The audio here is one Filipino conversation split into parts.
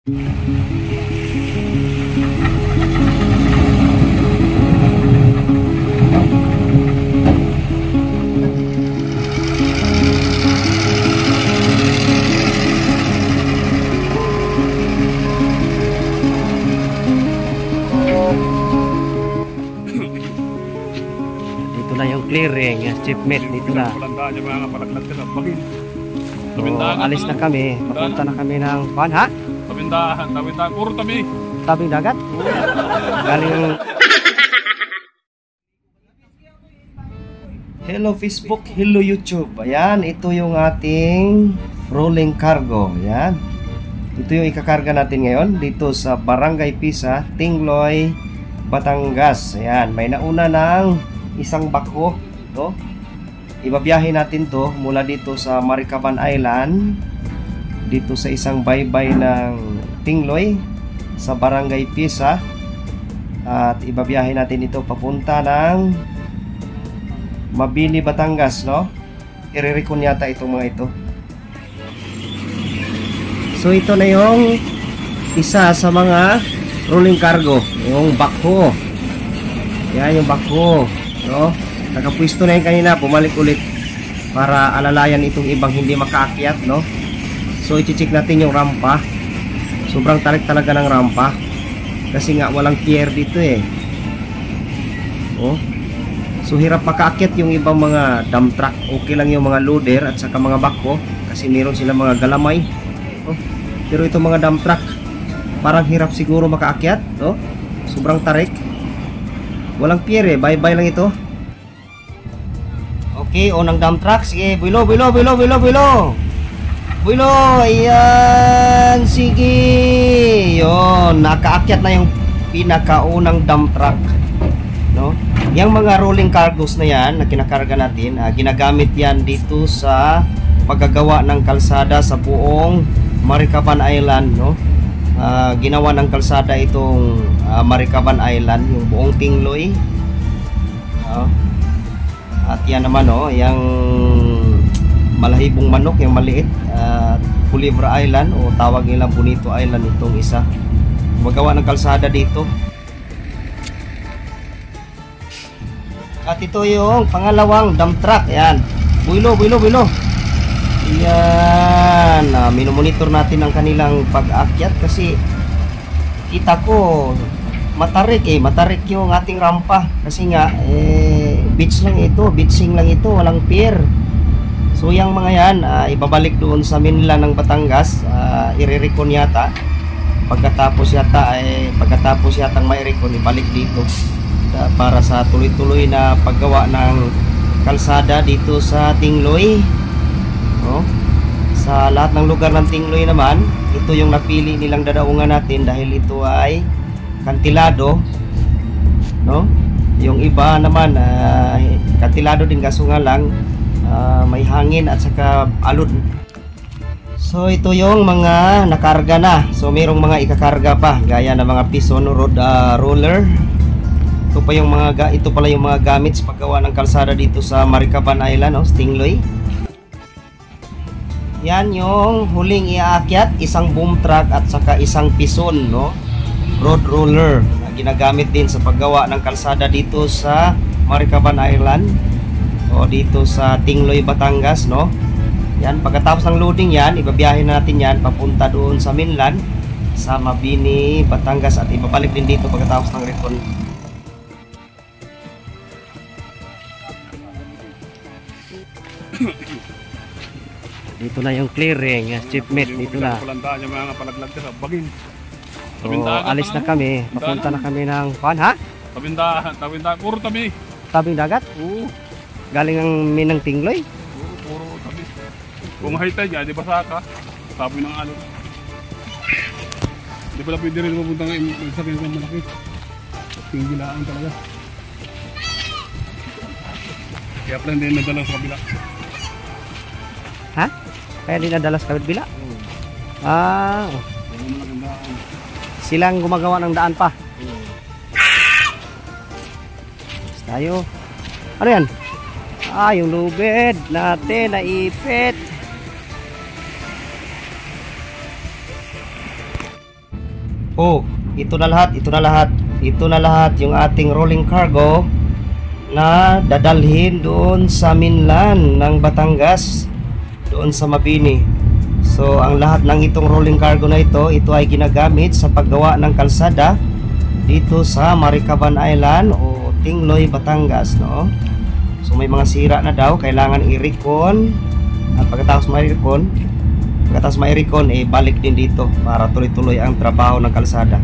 Dito na yung clearing, achievement dito na. So, alis na kami, papunta na kami ng pan, ha? Tabindahan, puro tabi. Tabing dagat? Galing. Hello Facebook, hello YouTube. Ayan, ito yung ating rolling cargo. Ayan. Ito yung ikakarga natin ngayon dito sa Barangay Pisa, Tingloy, Batangas. Ayan, may nauna ng isang bako. Ito. Ibabiyahe natin to mula dito sa Maricaban Island dito sa isang baybay ng Tingloy sa Barangay Pisa, at ibabiyahe natin ito papunta ng Mabini, Batangas, no? Iririkon yata itong mga ito. So ito na yung isa sa mga rolling cargo, yung bako. Yan yung bako, no? Nakapwisto na yung kanina, bumalik ulit para alalayan itong ibang hindi makaakyat, no? So i-check natin yung rampa. Sobrang tarik talaga ng rampa kasi nga walang pier dito eh. Oh. So hirap makaakyat yung ibang mga dump truck. Okay lang yung mga loader at saka mga bako kasi meron silang mga galamay. Oh. Pero itong mga dump truck parang hirap siguro makaakyat, no? Sobrang tarik. Walang pier eh, bye-bye lang ito. Okay, unang dump truck. Sige, bilo. Bilo, ayan. Sige. Yun, nakaakyat na yung pinakaunang dump truck, no? Yung mga rolling cargos na yan na kinakarga natin, ginagamit yan dito sa paggagawa ng kalsada sa buong Maricaban Island, no? Ginawa ng kalsada itong Maricaban Island, yung buong Tingloy. At yan naman, oh, yung Malahibong Manok, yung maliit, Culebra Island o tawag nila Bonito Island, itong isa. Magawa ng kalsada dito. At ito yung pangalawang dump truck. Yan. Builo. Yan. Minomonitor natin ang kanilang pag-akyat kasi kita ko matarik yung ating rampa kasi nga beaching lang ito, walang pier. So yung mga yan ibabalik doon sa mainland ng Batangas, iririkon yata pagkatapos yata mairikon, ibalik dito para sa tuloy-tuloy na paggawa ng kalsada dito sa Tingloy, no? Sa lahat ng lugar ng Tingloy naman, ito yung napili nilang dadaungan natin dahil ito ay kantilado, no? Yung iba naman kantilado din kaso nga lang may hangin at saka alud. So ito yung mga nakarga na. So mayroong mga ikakarga pa gaya ng mga Pison roller. Ito pala yung mga gamit sa paggawa ng kalsada dito sa Maricaban Island, no? Tingloy. Yan yung huling iaakyat, isang boom truck at saka isang Pison, no? Road roller na ginagamit din sa paggawa ng kalsada dito sa Maricaban Island o dito sa Tingloy, Batangas, no? Yan, pagkatapos ng loading yan, ibabiyahin natin yan papunta doon sa mainland sa Mabini, Batangas, at ibabalik din dito pagkatapos ng recon. Dito na yung clearing, achievement dito na. So, alis na kami, papunta na kami ng pan, ha? Tabindahan, puro tabi. Tabing dagat? Oo. Galing ang minang Tingloy? Oo, puro tabi. Kung high tide nga, di ba saka? Tabi ng alon. Di pala pwede rin mapunta ng sakyan ng malaki. Tinggilaan talaga. Kaya pala hindi nadala sa kabila. Ha? Kaya hindi nadala sa kabila? Oo. Silang gumagawa ng daan pa. Tayo. Ano yan? Yung lubid natin naipit. Oh, ito na lahat, ito na lahat. Ito na lahat yung ating rolling cargo na dadalhin doon sa Minlan ng Batangas, doon sa Mabini. So ang lahat ng itong rolling cargo na ito ay ginagamit sa paggawa ng kalsada dito sa Maricaban Island o Tingloy, Batangas, no? So may mga sira na daw, kailangan i-recon. At pagkatapos ma-recon, balik din dito para tuloy-tuloy ang trabaho ng kalsada.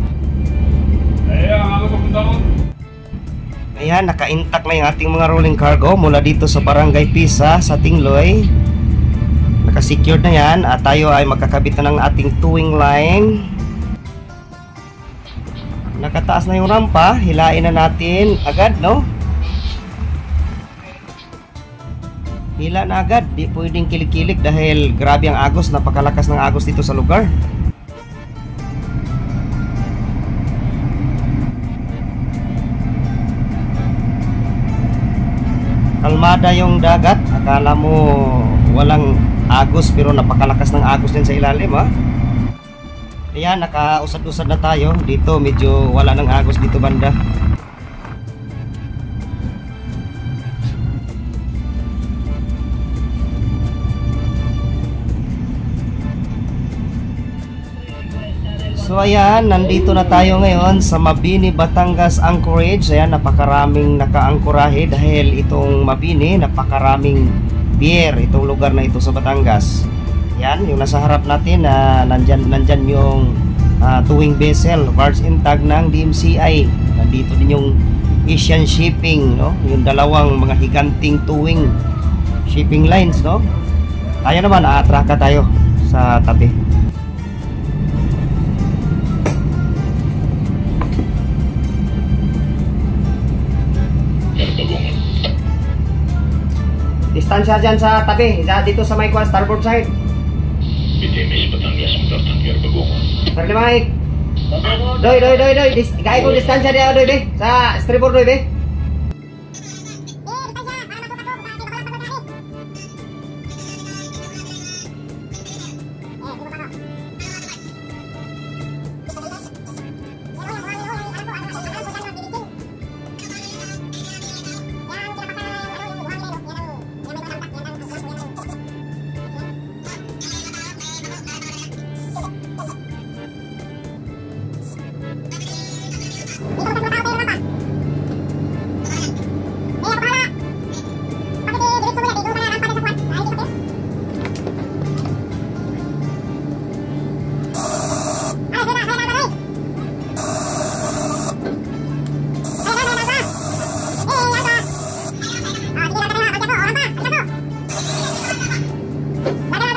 Ayan, naka-intact na yung ating mga rolling cargo mula dito sa Barangay Pisa sa Tingloy. Naka-secured na yan at tayo ay magkakabit na ng ating towing line. Nakataas na yung rampa, hilain na natin agad, no? Hila na agad, di pwedeng kilik-kilik dahil grabe ang agos, napakalakas ng agos dito sa lugar. Kalmada yung dagat, akala mo walang agos pero napakalakas ng agos din sa ilalim, ha. Ayan, nakausad-usad na tayo dito, medyo wala ng agos dito banda. So ayan, nandito na tayo ngayon sa Mabini, Batangas Anchorage. Ayan, napakaraming nakaangkorahe dahil itong Mabini, napakaraming pier itong lugar na ito sa Batangas. Yan, yung nasa harap natin na nandyan yung towing vessel, barge and tag ng DMCI. Nandito din yung Asian Shipping, no? Yung dalawang mga higanting towing shipping lines, no? Tayo naman, aatraka tayo sa tabi. Distansya dyan sa tabi, dito sa may starboard side. BTMS Batangas Mengkartan Biar Bagongan. Sarili Mike. Doy. Gaya ko distansya dia, doy, be. Sa starboard, doy, be. Bye.